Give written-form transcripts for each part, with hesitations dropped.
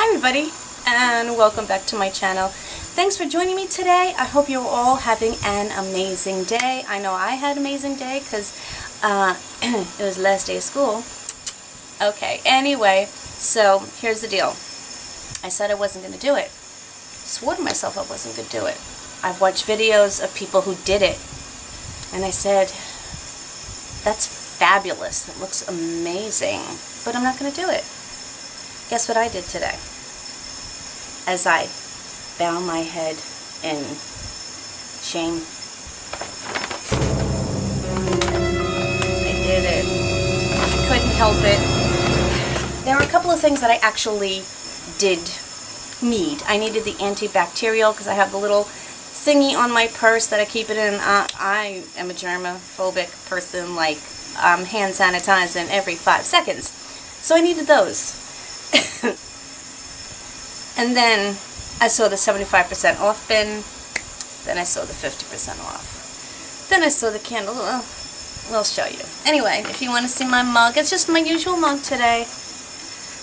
Hi everybody, and welcome back to my channel. Thanks for joining me today. I hope you're all having an amazing day. I know I had an amazing day because it was the last day of school. Okay, anyway, so here's the deal. I said I wasn't going to do it. Swore to myself I wasn't going to do it. I've watched videos of people who did it, and I said, that's fabulous. It looks amazing, but I'm not going to do it. Guess what I did today? As I bow my head in shame, I did it. Couldn't help it. There were a couple of things that I actually did need. I needed the antibacterial because I have the little thingy on my purse that I keep it in. I am a germophobic person, like hand sanitizing every 5 seconds. So I needed those. And then I saw the 75% off bin. Then I saw the 50% off. Then I saw the candle. Well, we'll show you. Anyway, if you want to see my mug, it's just my usual mug today.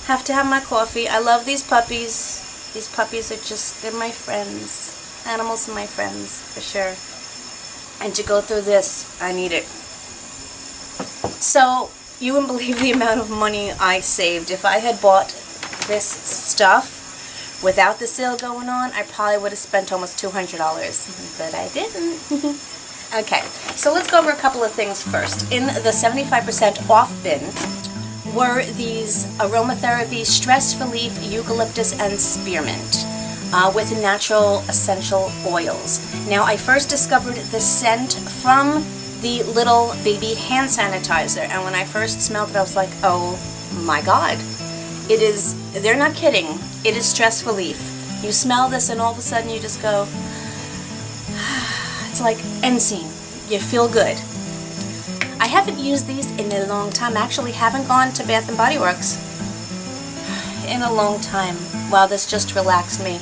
Have to have my coffee. I love these puppies. These puppies are just, they're my friends. Animals are my friends, for sure. And to go through this, I need it. So, you wouldn't believe the amount of money I saved. If I had bought this stuff without the sale going on, I probably would have spent almost $200, but I didn't. Okay, so let's go over a couple of things first. In the 75% off bin were these aromatherapy stress relief eucalyptus and spearmint with natural essential oils. Now, I first discovered the scent from the little baby hand sanitizer, and when I first smelled it, I was like, oh my god. It is, they're not kidding, it is stress relief. You smell this and all of a sudden you just go, it's like end scene. You feel good. I haven't used these in a long time. I actually haven't gone to Bath & Body Works in a long time. Wow, this just relaxed me.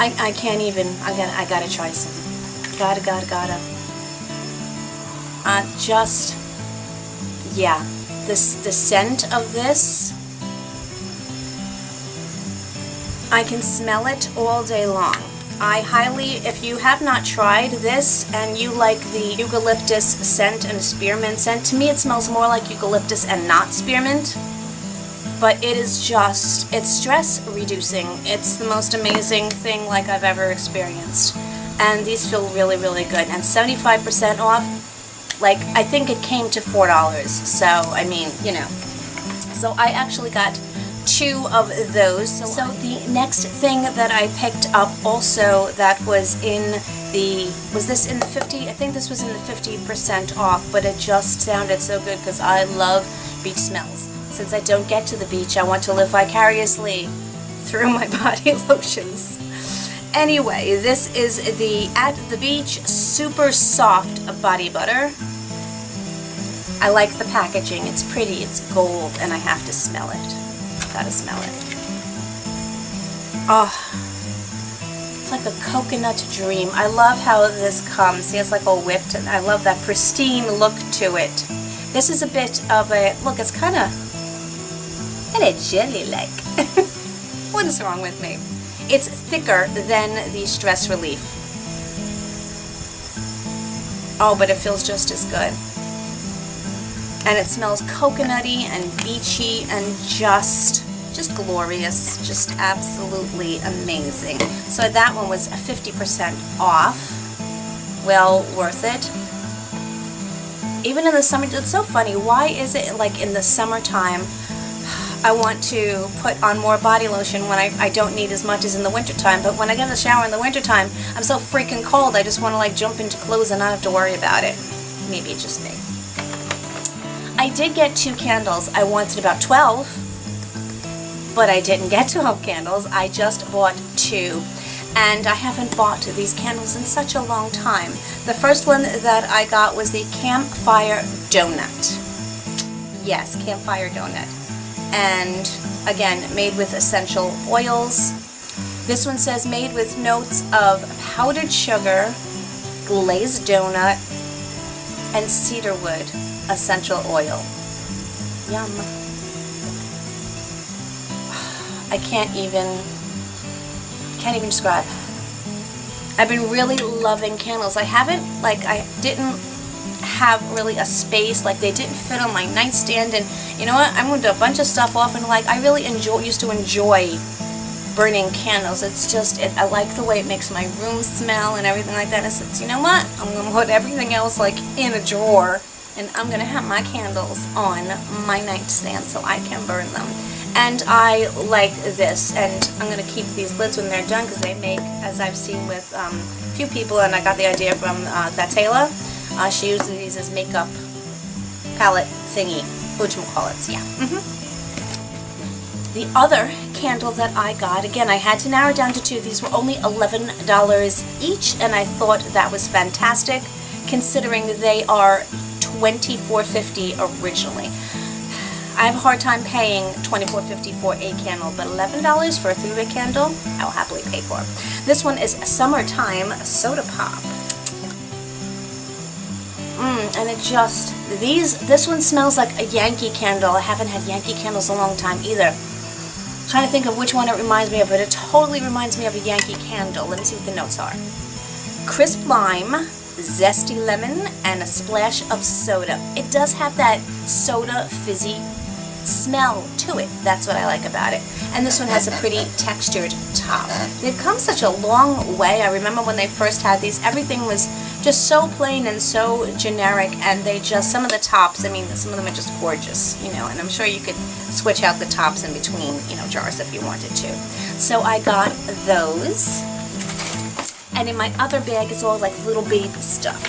I can't even, I gotta try some. Gotta. Yeah, the scent of this, I can smell it all day long. I highly, if you have not tried this and you like the eucalyptus scent and spearmint scent, to me it smells more like eucalyptus and not spearmint, but it is just, it's stress reducing. It's the most amazing thing like I've ever experienced. And these feel really, really good. And 75% off, like, I think it came to $4. So, I mean, you know. So I actually got 2 of those. So the next thing that I picked up also that was in the, was this in the 50? I think this was in the 50% off, but it just sounded so good because I love beach smells. Since I don't get to the beach, I want to live vicariously through my body lotions. Anyway, this is the At the Beach Super Soft Body Butter. I like the packaging. It's pretty, it's gold, and I have to smell it. Gotta smell it. Oh, it's like a coconut dream. I love how this comes. See, it's like all whipped, and I love that pristine look to it. This is a bit of a, look, it's kind of jelly-like. What is wrong with me? It's thicker than the stress relief. Oh, but it feels just as good. And it smells coconutty and beachy and just glorious, just absolutely amazing. So that one was 50% off. Well worth it. Even in the summer, it's so funny. Why is it like in the summertime I want to put on more body lotion when I don't need as much as in the wintertime, but when I get in the shower in the wintertime, I'm so freaking cold, I just want to like jump into clothes and not have to worry about it. Maybe it's just me. I did get 2 candles. I wanted about 12, but I didn't get 12 candles. I just bought 2. And I haven't bought these candles in such a long time. The first one that I got was the Campfire Donut. Yes, Campfire Donut. And again, made with essential oils. This one says made with notes of powdered sugar, glazed donut, and cedarwood essential oil. Yum. I can't even describe. I've been really loving candles. I didn't have really a space, like they didn't fit on my nightstand, and you know what, I moved a bunch of stuff off, and like I really used to enjoy burning candles. It's just, I like the way it makes my room smell and everything like that. And it's, you know what, I'm going to put everything else like in a drawer, and I'm going to have my candles on my nightstand so I can burn them. And I like this, and I'm going to keep these lids when they're done, because they make, as I've seen with a few people, and I got the idea from that Taylor. She uses these as makeup palette thingy, whatchamacallits, yeah. The other candle that I got, again, I had to narrow it down to two. These were only $11 each, and I thought that was fantastic, considering they are $24.50 originally. I have a hard time paying $24.50 for a candle, but $11 for a 3-wick candle, I'll happily pay for. This one is Summertime Soda Pop. And it just, this one smells like a Yankee candle. I haven't had Yankee candles in a long time either. I'm trying to think of which one it reminds me of, but it totally reminds me of a Yankee candle. Let me see what the notes are. Crisp lime, zesty lemon, and a splash of soda. It does have that soda fizzy smell to it. That's what I like about it. And this one has a pretty textured top. They've come such a long way. I remember when they first had these, everything was just so plain and so generic, and they just, some of the tops, I mean, some of them are just gorgeous, you know, and I'm sure you could switch out the tops in between, you know, jars if you wanted to. So I got those. And in my other bag is all like little baby stuff.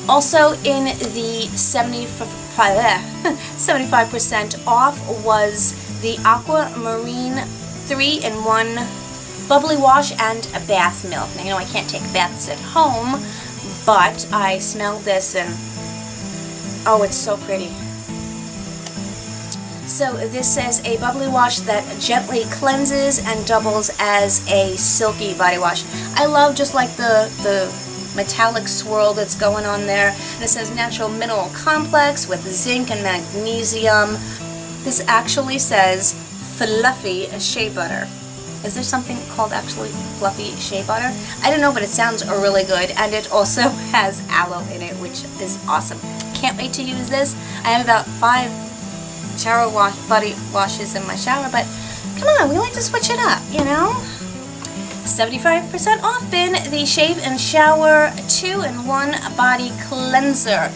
Also in the 75% off was the Aquamarine 3-in-1 bubbly wash and a bath milk. Now, you know, I can't take baths at home, but I smelled this and, oh, it's so pretty. So this says a bubbly wash that gently cleanses and doubles as a silky body wash. I love just like the metallic swirl that's going on there. And it says natural mineral complex with zinc and magnesium. This actually says fluffy shea butter. Is there something called actually fluffy shea butter? I don't know, but it sounds really good. And it also has aloe in it, which is awesome. Can't wait to use this. I have about 5 body washes in my shower, but come on, we like to switch it up, you know? 75% off in the Shave and Shower 2-in-1 body cleanser.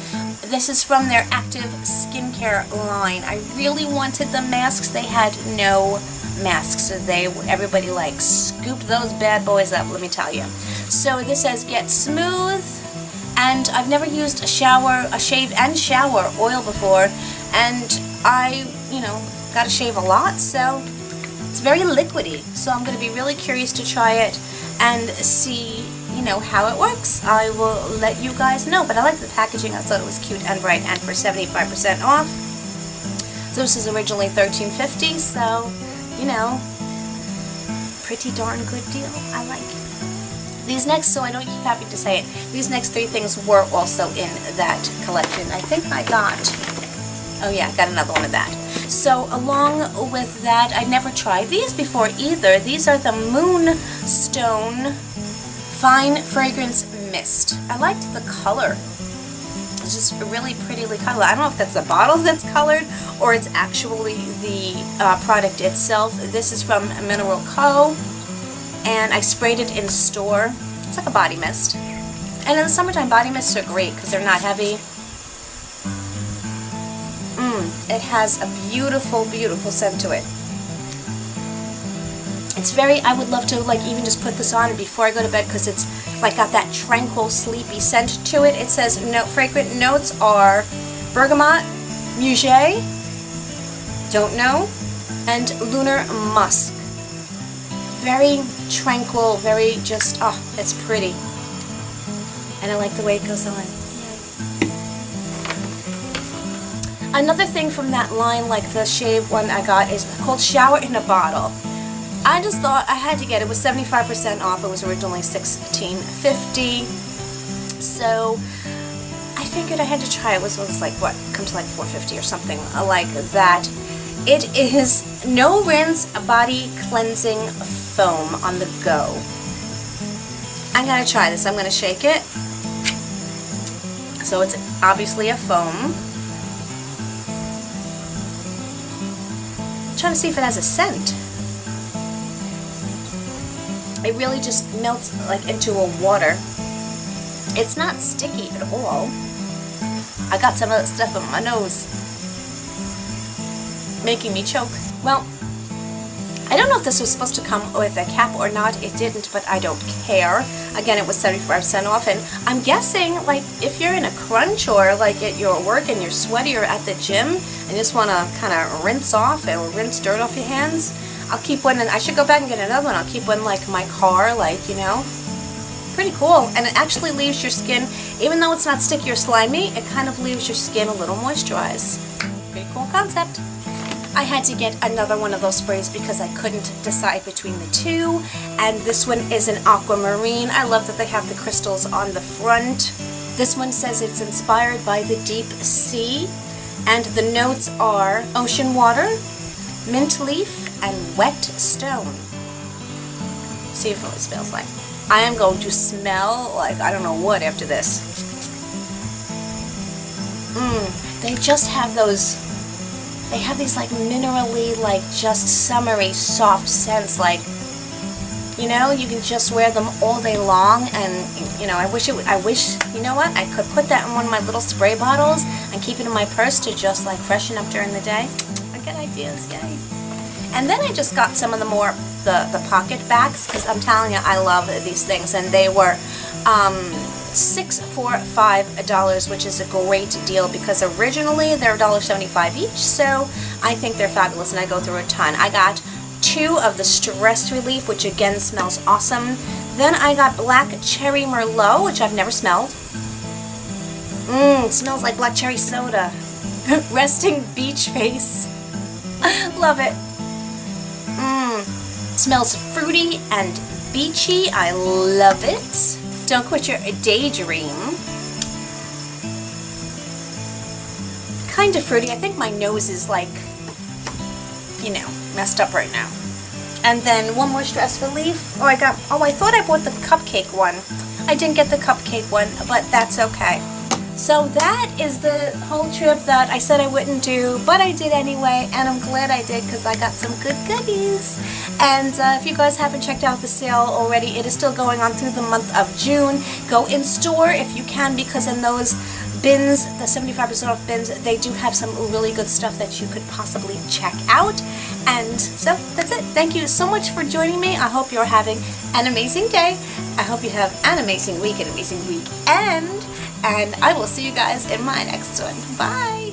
This is from their active skincare line. I really wanted the masks. They had no masks, so everybody like scooped those bad boys up, let me tell you. So this says get smooth, and I've never used a shave and shower oil before, and I, you know, gotta shave a lot, so it's very liquidy. So I'm going to be really curious to try it and see, you know, how it works. I will let you guys know, but I like the packaging. I thought it was cute and bright, and for 75% off. So this is originally $13.50, so, you know, pretty darn good deal. I like it. These next, so I don't keep having to say it, these next 3 things were also in that collection. I think I got, oh yeah, I got another one of that. So along with that, I never tried these before either. These are the Moonstone Fine Fragrance Mist. I liked the color. It's just really prettily colored. I don't know if that's the bottle that's colored or it's actually the product itself. This is from Mineral Co. And I sprayed it in store. It's like a body mist. And in the summertime, body mists are great because they're not heavy. It has a beautiful, beautiful scent to it. It's very, I would love to like even just put this on before I go to bed because it's like got that tranquil, sleepy scent to it. It says fragrant notes are bergamot, muguet, don't know, and lunar musk. Very tranquil, very just, oh, it's pretty. And I like the way it goes on. Another thing from that line, like the shave one I got, is called Shower in a Bottle. I just thought I had to get it. It was 75% off. It was originally $16.50. So I figured I had to try it. It was like, what, come to like $4.50 or something like that. It is No Rinse Body Cleansing Foam on the go. I'm going to try this. I'm going to shake it. So it's obviously a foam. I'm trying to see if it has a scent. It really just melts like into a water. It's not sticky at all. I got some of that stuff in my nose, making me choke. Well, I don't know if this was supposed to come with a cap or not. It didn't, but I don't care. Again, it was 75% off, and I'm guessing, like, if you're in a crunch or like at your work and you're sweaty or at the gym and you just want to kind of rinse off or rinse dirt off your hands, I'll keep one, and I should go back and get another one. I'll keep one like my car, like, you know. Pretty cool, and it actually leaves your skin, even though it's not sticky or slimy, it kind of leaves your skin a little moisturized. Pretty cool concept. I had to get another one of those sprays because I couldn't decide between the two, and this one is an Aquamarine. I love that they have the crystals on the front. This one says it's inspired by the deep sea, and the notes are ocean water, mint leaf, and wet stone. See if it smells like. I am going to smell like I don't know what after this. They just have those. They have these like minerally, like just summery, soft scents. Like, you know, you can just wear them all day long. And you know, I wish, you know what? I could put that in one of my little spray bottles and keep it in my purse to just like freshen up during the day. I get ideas, yay! And then I just got some of the PocketBacs, because I'm telling you, I love these things, and they were $6 for $5, which is a great deal because originally they're $1.75 each. So I think they're fabulous, and I go through a ton. I got 2 of the Stress Relief, which again smells awesome. Then I got Black Cherry Merlot, which I've never smelled. It smells like black cherry soda. Resting Beach Face. Love it. Smells fruity and beachy. I love it. Don't quit your daydream. Kind of fruity. I think my nose is like, you know, messed up right now. And then one more Stress Relief. I thought I bought the cupcake one. I didn't get the cupcake one, but that's okay. So that is the whole trip that I said I wouldn't do, but I did anyway, and I'm glad I did because I got some good goodies. And if you guys haven't checked out the sale already, it is still going on through the month of June. Go in store if you can, because in those bins, the 75% off bins, they do have some really good stuff that you could possibly check out. And so that's it. Thank you so much for joining me. I hope you're having an amazing day. I hope you have an amazing week, an amazing weekend. And I will see you guys in my next one. Bye!